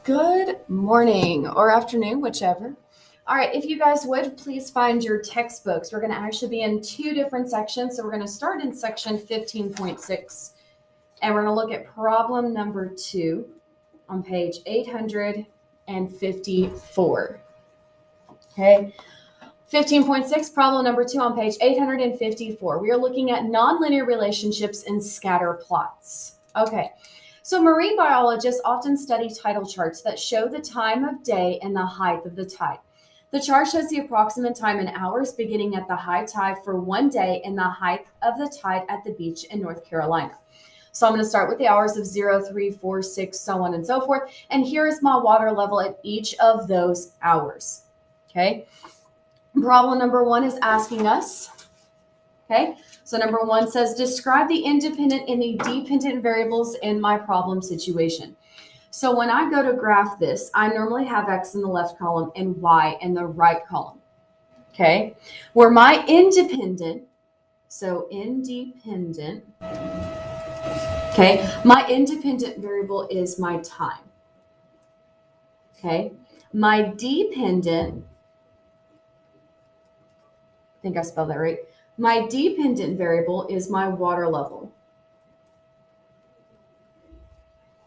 Good morning or afternoon, whichever. All right, if you guys would, please find your textbooks. We're going to actually be in two different sections. So we're going to start in section 15.6, and we're going to look at problem number 2 on page 854. Okay, 15.6, problem number 2 on page 854. We are looking at nonlinear relationships in scatter plots. Okay. So marine biologists often study tidal charts that show the time of day and the height of the tide. The chart shows the approximate time in hours beginning at the high tide for one day and the height of the tide at the beach in North Carolina. So I'm going to start with the hours of 0, 3, 4, 6, so on and so forth. And here is my water level at each of those hours. Okay. Problem number 1 is asking us, okay, so number 1 says, describe the independent and the dependent variables in my problem situation. So when I go to graph this, I normally have X in the left column and Y in the right column, okay, where my independent, so independent, okay, my independent variable is my time, okay, my dependent, I think I spelled that right, my dependent variable is my water level.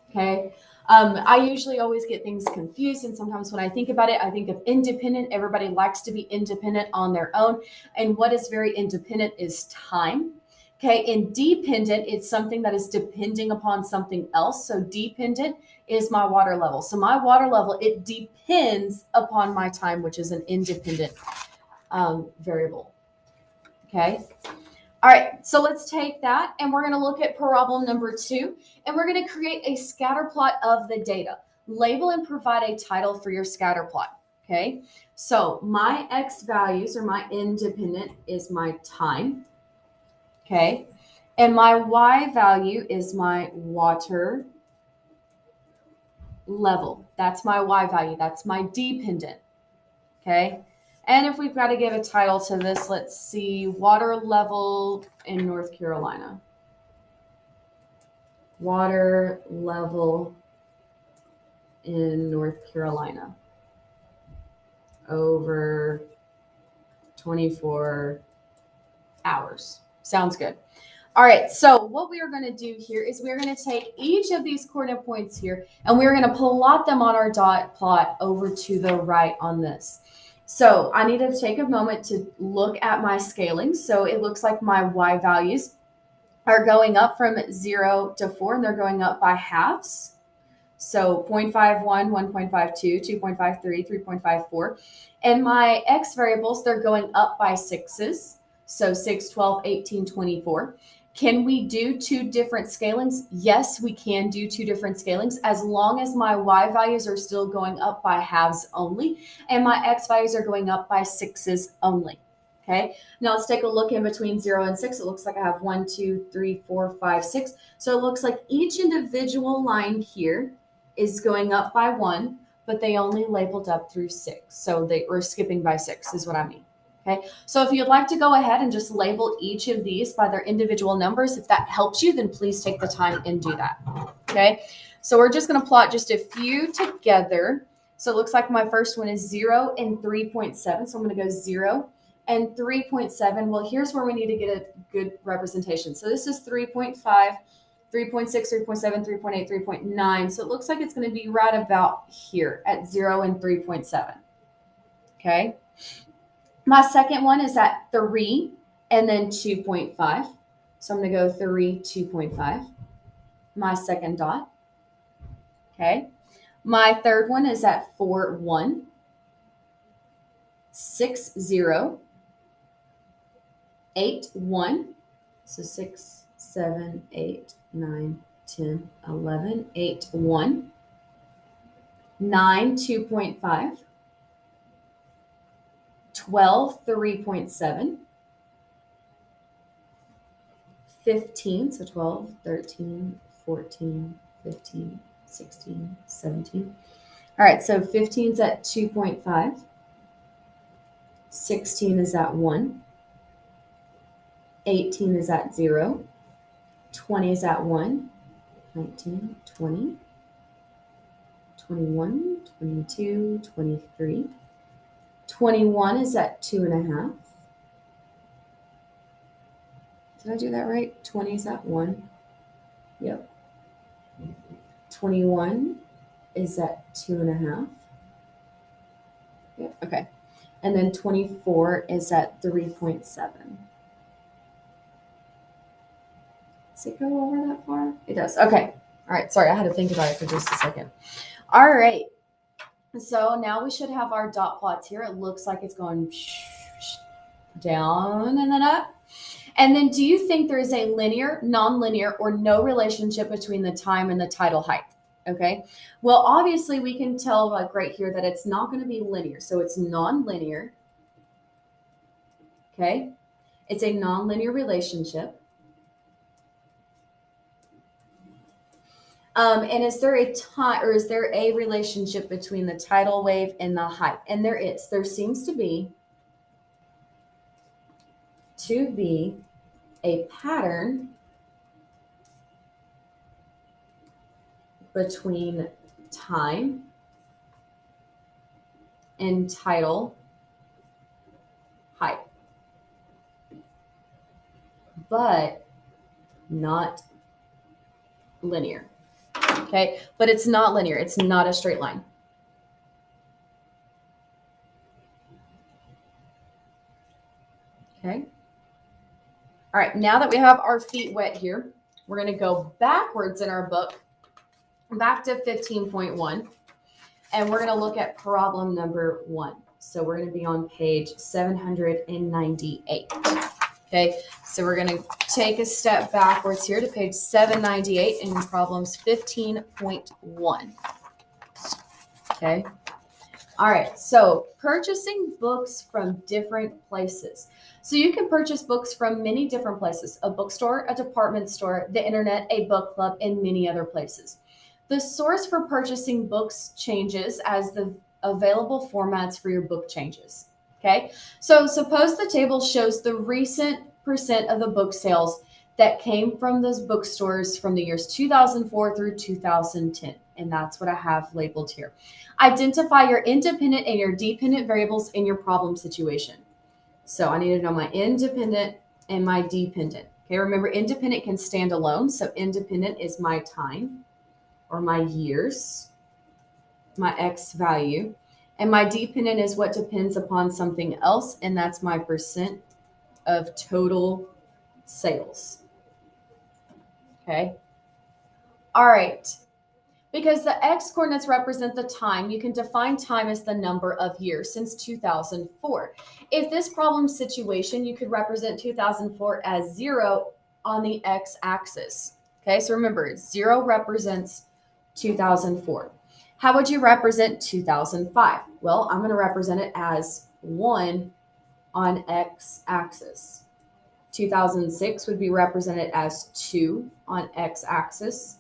Okay. I usually always get things confused. And sometimes when I think about it, I think of independent. Everybody likes to be independent on their own. And what is very independent is time. Okay. And dependent, it's something that is depending upon something else. So dependent is my water level. So my water level, it depends upon my time, which is an independent variable. Okay. All right, so let's take that and we're going to look at problem number 2, and we're going to create a scatter plot of the data. Label and provide a title for your scatter plot. Okay, so my X values, or my independent, is my time. Okay, and my Y value is my water level. That's my Y value. That's my dependent. Okay. And if we've got to give a title to this, let's see, water level in North Carolina. Water level in North Carolina over 24 hours. Sounds good. All right, so what we are going to do here is we're going to take each of these coordinate points here and we're going to plot them on our dot plot over to the right on this. So I need to take a moment to look at my scaling. So it looks like my Y values are going up from 0 to 4, and they're going up by halves. So 0.51, 1.52, 2.53, 3.54. And my X variables, they're going up by 6s. So 6, 12, 18, 24. Can we do two different scalings? Yes, we can do two different scalings as long as my Y values are still going up by halves only and my X values are going up by 6s only. Okay, now let's take a look in between 0 and 6. It looks like I have 1, 2, 3, 4, 5, 6. So it looks like each individual line here is going up by 1, but they only labeled up through 6. So they were skipping by 6 is what I mean. Okay, so if you'd like to go ahead and just label each of these by their individual numbers, if that helps you, then please take the time and do that. Okay, so we're just going to plot just a few together. So it looks like my first one is 0 and 3.7. So I'm going to go 0 and 3.7. Well, here's where we need to get a good representation. So this is 3.5, 3.6, 3.7, 3.8, 3.9. So it looks like it's going to be right about here at 0 and 3.7. Okay. My second one is at 3 and then 2.5. So I'm going to go 3, 2.5. My second dot. Okay. My third one is at 4, 1, 6, 0, 8, 1. So 6, 7, 8, 9, 10, 11, 8, 1, 9, 2.5, 12, 3.7, 15, so 12, 13, 14, 15, 16, 17. All right, so 15 is at 2.5, 16 is at 1, 18 is at 0, 20 is at 1, 19, 20, 21, 22, 23. 21 is at 2.5. Did I do that right? 20 is at 1. Yep. 21 is at 2.5. Yep. Okay. And then 24 is at 3.7. Does it go over that far? It does. Okay. All right. Sorry, I had to think about it for just a second. All right. So now we should have our dot plots here. It looks like it's going down and then up. And then do you think there is a linear, nonlinear, or no relationship between the time and the tidal height? Okay. Well, obviously we can tell like right here that it's not going to be linear. So it's nonlinear. Okay. It's a nonlinear relationship. And is there a time or is there a relationship between the tidal wave and the height? And there is. There seems to be a pattern between time and tidal height, but not linear. Okay, but it's not linear. It's not a straight line. Okay. All right, now that we have our feet wet here, we're going to go backwards in our book, back to 15.1, and we're going to look at problem number 1. So we're going to be on page 798. Okay, so we're going to take a step backwards here to page 798 in problems 15.1. Okay. All right, so purchasing books from different places. So you can purchase books from many different places: a bookstore, a department store, the internet, a book club, and many other places. The source for purchasing books changes as the available formats for your book changes. Okay, so suppose the table shows the recent percent of the book sales that came from those bookstores from the years 2004 through 2010. And that's what I have labeled here. Identify your independent and your dependent variables in your problem situation. So I need to know my independent and my dependent. Okay, remember, independent can stand alone. So independent is my time or my years, my X value. And my dependent is what depends upon something else, and that's my percent of total sales. Okay. All right. Because the X coordinates represent the time, you can define time as the number of years since 2004. If this problem situation, you could represent 2004 as 0 on the X axis. Okay, so remember, 0 represents 2004. How would you represent 2005? Well, I'm going to represent it as 1 on X axis. 2006 would be represented as 2 on X axis.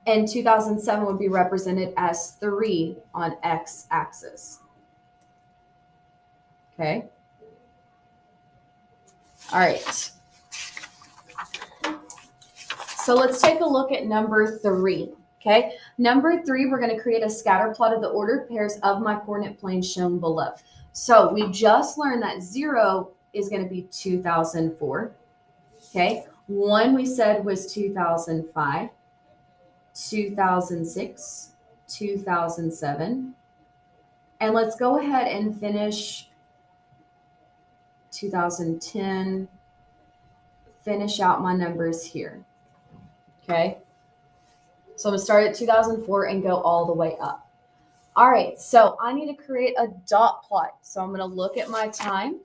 And 2007 would be represented as 3 on X axis. Okay. All right. So let's take a look at number 3. Okay. Number 3, we're going to create a scatter plot of the ordered pairs of my coordinate plane shown below. So we just learned that 0 is going to be 2004. Okay. 1 we said was 2005, 2006, 2007. And let's go ahead and finish 2010, finish out my numbers here. Okay. So I'm going to start at 2004 and go all the way up. All right. So I need to create a dot plot. So I'm going to look at my time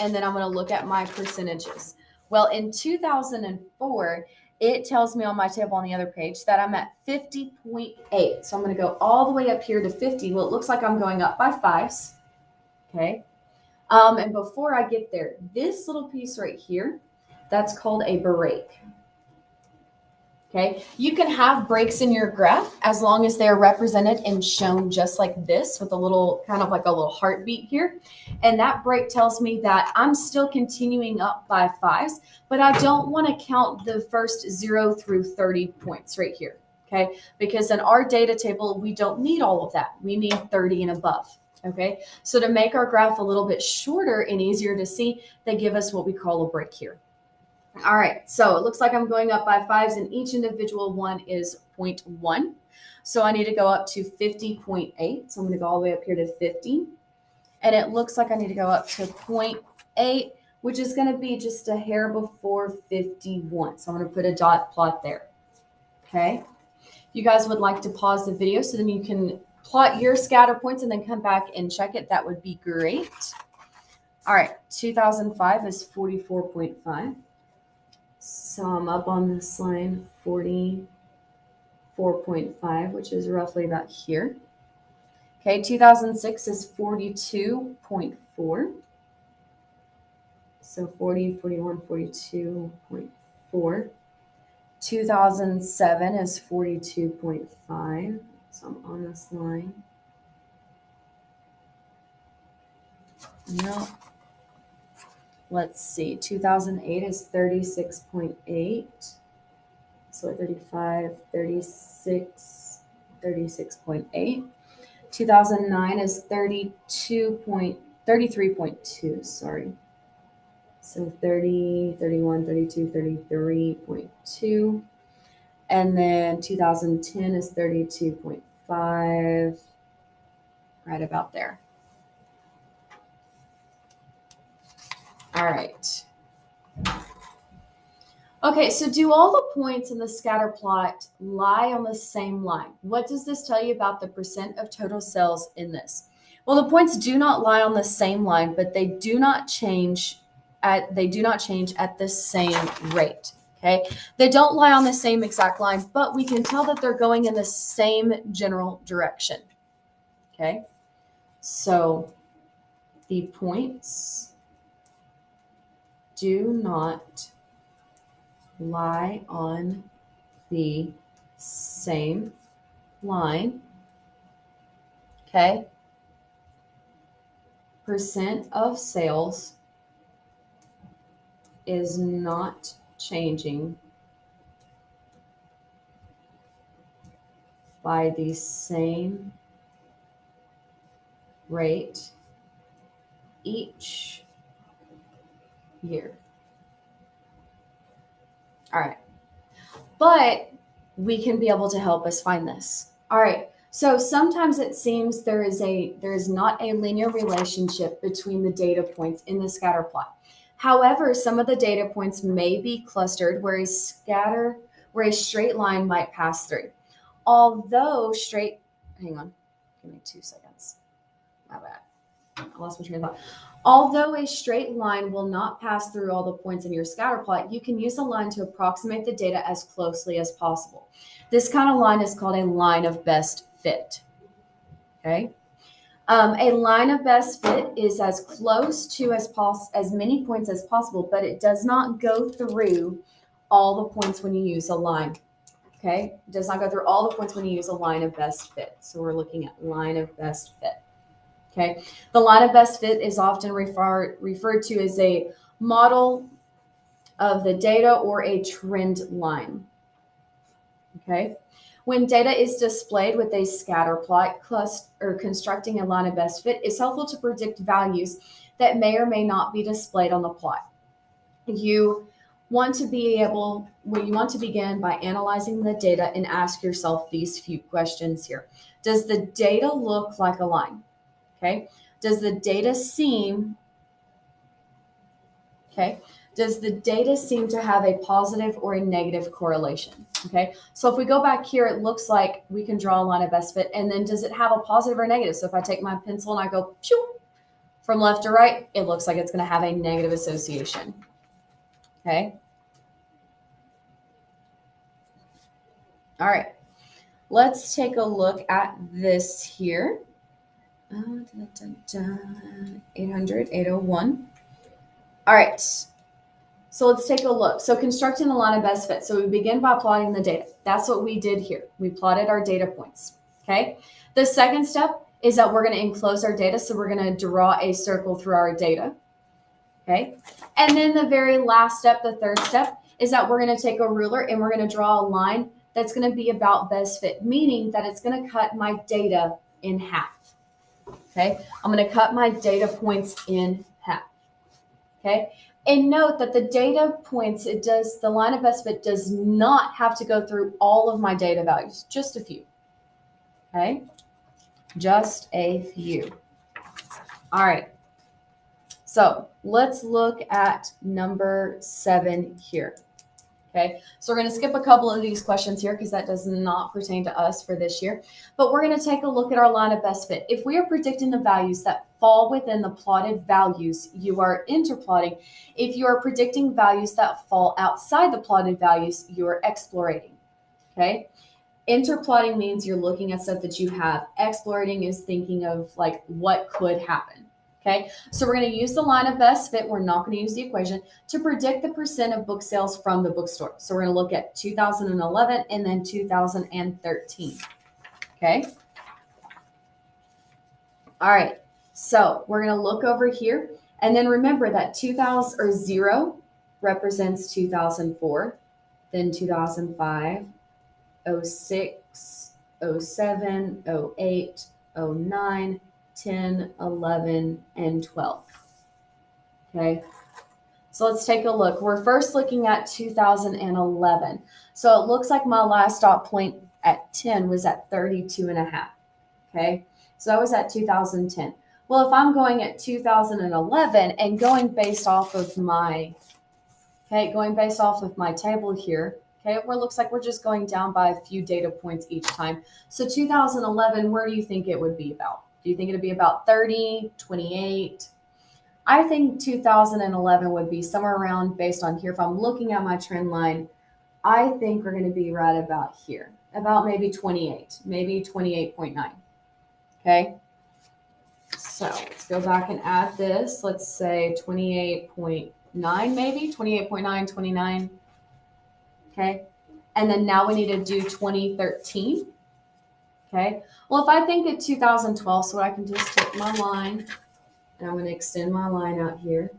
and then I'm going to look at my percentages. Well, in 2004, it tells me on my table on the other page that I'm at 50.8. So I'm going to go all the way up here to 50. Well, it looks like I'm going up by 5s. Okay. And before I get there, this little piece right here, that's called a break. Okay. You can have breaks in your graph as long as they're represented and shown just like this with a little kind of like a little heartbeat here. And that break tells me that I'm still continuing up by 5s, but I don't want to count the first 0 through 30 points right here. okay? Because in our data table, we don't need all of that. We need 30 and above, okay? So to make our graph a little bit shorter and easier to see, they give us what we call a break here. All right, so it looks like I'm going up by 5s, and each individual one is 0.1. So I need to go up to 50.8. So I'm going to go all the way up here to 50. And it looks like I need to go up to 0.8, which is going to be just a hair before 51. So I'm going to put a dot plot there. Okay. If you guys would like to pause the video so then you can plot your scatter points and then come back and check it, that would be great. All right, 2005 is 44.5. So I'm up on this line, 44.5, which is roughly about here. Okay, 2006 is 42.4. So 40, 41, 42.4. 2007 is 42.5. So I'm on this line. No. Let's see. 2008 is 36.8. So 35, 36, 36.8. 2009 is 33.2, sorry. So 30, 31, 32, 33.2. And then 2010 is 32.5, right about there. All right. Okay, so do all the points in the scatter plot lie on the same line? What does this tell you about the percent of total cells in this? Well, the points do not lie on the same line, but they do not change at the same rate. Okay, they don't lie on the same exact line, but we can tell that they're going in the same general direction. Okay, so the points do not lie on the same line. Okay. Percent of sales is not changing by the same rate each year. All right. But we can be able to help us find this. All right. So sometimes it seems there is not a linear relationship between the data points in the scatter plot. However, some of the data points may be clustered where a straight line might pass through. Although hang on, give me 2 seconds. My bad. I lost my train of thought. Although a straight line will not pass through all the points in your scatter plot, you can use a line to approximate the data as closely as possible. This kind of line is called a line of best fit. Okay. A line of best fit is as close to as many points as possible, but it does not go through all the points when you use a line. Okay. It does not go through all the points when you use a line of best fit. So we're looking at line of best fit. Okay, the line of best fit is often referred to as a model of the data or a trend line. Okay, when data is displayed with a scatter plot, constructing a line of best fit is helpful to predict values that may or may not be displayed on the plot. You want to begin by analyzing the data and ask yourself these few questions here. Does the data look like a line? Okay. Does the data seem to have a positive or a negative correlation? Okay. So if we go back here, it looks like we can draw a line of best fit. And then does it have a positive or negative? So if I take my pencil and I go from left to right, it looks like it's going to have a negative association. Okay. All right. Let's take a look at this here. 800, 801. All right. So let's take a look. So constructing the line of best fit. So we begin by plotting the data. That's what we did here. We plotted our data points. Okay. The second step is that we're going to enclose our data. So we're going to draw a circle through our data. Okay. And then the very last step, the third step, is that we're going to take a ruler and we're going to draw a line that's going to be about best fit, meaning that it's going to cut my data in half. Okay, I'm going to cut my data points in half. Okay, and note that the data points, the line of best fit does not have to go through all of my data values, just a few. Okay, just a few. All right, so let's look at number 7 here. Okay, so we're going to skip a couple of these questions here because that does not pertain to us for this year. But we're going to take a look at our line of best fit. If we are predicting the values that fall within the plotted values, you are interplotting. If you are predicting values that fall outside the plotted values, you are explorating. Okay, interplotting means you're looking at stuff that you have. Explorating is thinking of like what could happen. Okay, so we're going to use the line of best fit. We're not going to use the equation to predict the percent of book sales from the bookstore. So we're going to look at 2011 and then 2013. Okay. All right. So we're going to look over here. And then remember that 0 represents 2004, then 2005, 06, 07, 08, 09, 10, 11, and 12. Okay, so let's take a look. We're first looking at 2011. So it looks like my last stop point at 10 was at 32.5. Okay, so that was at 2010. Well, if I'm going at 2011 and going based off of my, table here, okay, where it looks like we're just going down by a few data points each time. So 2011, where do you think it would be about? Do you think it'd be about 30, 28? I think 2011 would be somewhere around, based on here, if I'm looking at my trend line, I think we're going to be right about here, about maybe 28, maybe 28.9. Okay. So let's go back and add this. Let's say 28.9, maybe 28.9, 29. Okay. And then now we need to do 2013. Okay. Well, if I think of 2012, so I can just take my line and I'm going to extend my line out here.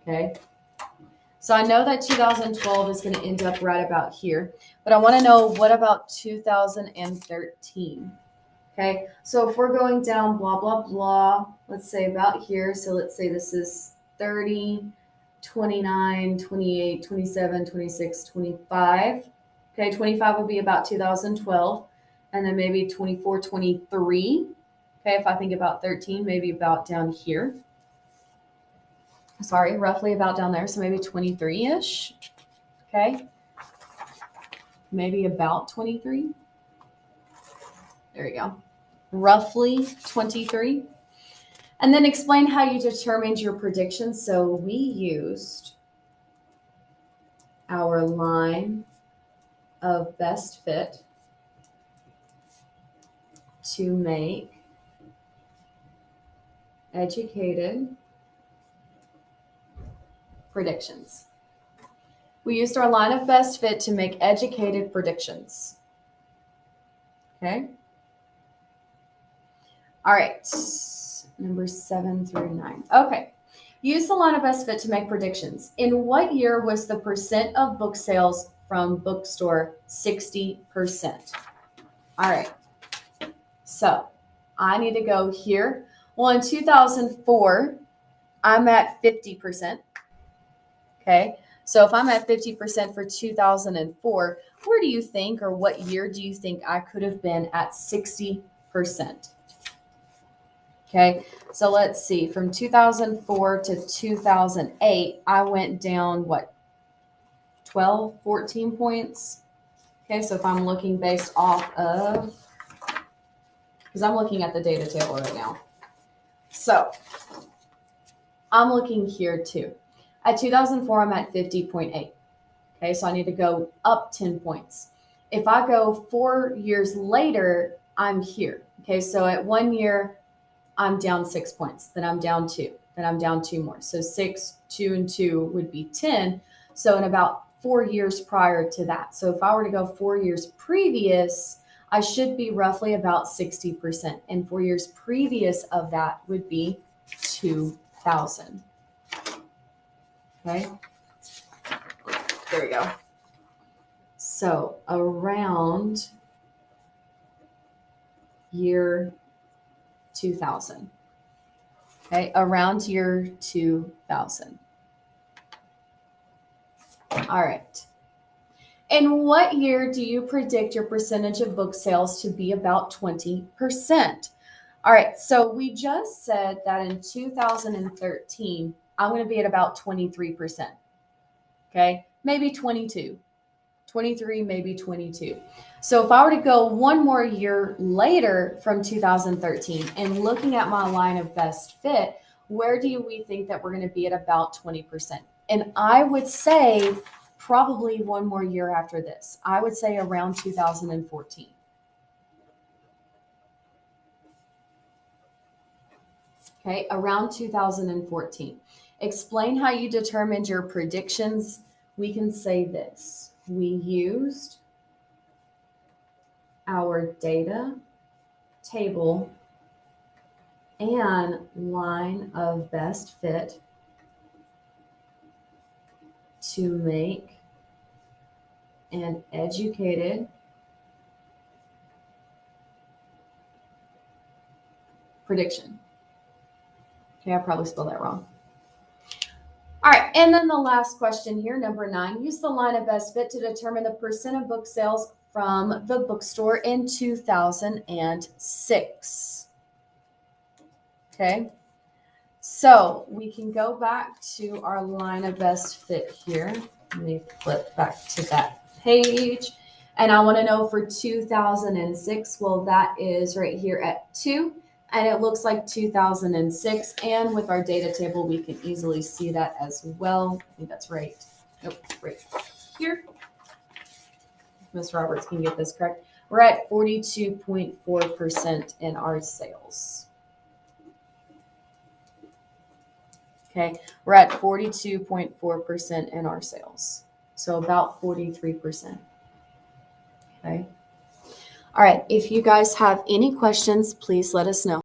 Okay. So I know that 2012 is going to end up right about here, but I want to know, what about 2013? Okay. So if we're going down, blah, blah, blah, let's say about here. So let's say this is 30, 29, 28, 27, 26, 25. Okay. 25 will be about 2012. And then maybe 24, 23. Okay, if I think about 13, maybe about down here. Sorry, roughly about down there. So maybe 23-ish. Okay. Maybe about 23. There you go. Roughly 23. And then explain how you determined your predictions. So we used our line of best fit to make educated predictions. We used our line of best fit to make educated predictions. Okay. All right. Number 7 through 9. Okay. Use the line of best fit to make predictions. In what year was the percent of book sales from bookstore 60%? All right. So I need to go here. Well, in 2004, I'm at 50%. Okay. So if I'm at 50% for 2004, where do you think, or what year do you think I could have been at 60%? Okay. So let's see, from 2004 to 2008, I went down, 12, 14 points. Okay. So if I'm looking based off of, because I'm looking at the data table right now. So I'm looking here too. At 2004, I'm at 50.8. Okay, so I need to go up 10 points. If I go 4 years later, I'm here. Okay, so at 1 year, I'm down 6 points. Then I'm down 2. Then I'm down 2 more. So 6, 2, and 2 would be 10. So in about 4 years prior to that. So if I were to go 4 years previous, I should be roughly about 60%. And 4 years previous of that would be 2000. Okay. There we go. So around year 2000. Okay, around year 2000. All right. In what year do you predict your percentage of book sales to be about 20%? All right, so we just said that in 2013, I'm going to be at about 23%. Okay, maybe 22, 23, maybe 22. So if I were to go one more year later from 2013 and looking at my line of best fit, where do we think that we're going to be at about 20%? And I would say probably one more year after this. I would say around 2014. Okay, around 2014. Explain how you determined your predictions. We can say this. We used our data table and line of best fit to make an educated prediction. Okay, I probably spelled that wrong. All right, and then the last question here, number 9. Use the line of best fit to determine the percent of book sales from the bookstore in 2006. Okay, so we can go back to our line of best fit here. Let me flip back to that page. And I want to know for 2006, well, that is right here at 2. And it looks like 2006. And with our data table, we can easily see that as well. I think that's right. Nope, right here. Ms. Roberts can get this correct. We're at 42.4% in our sales. Okay, we're at 42.4% in our sales. So about 43%. Okay. All right, if you guys have any questions, please let us know.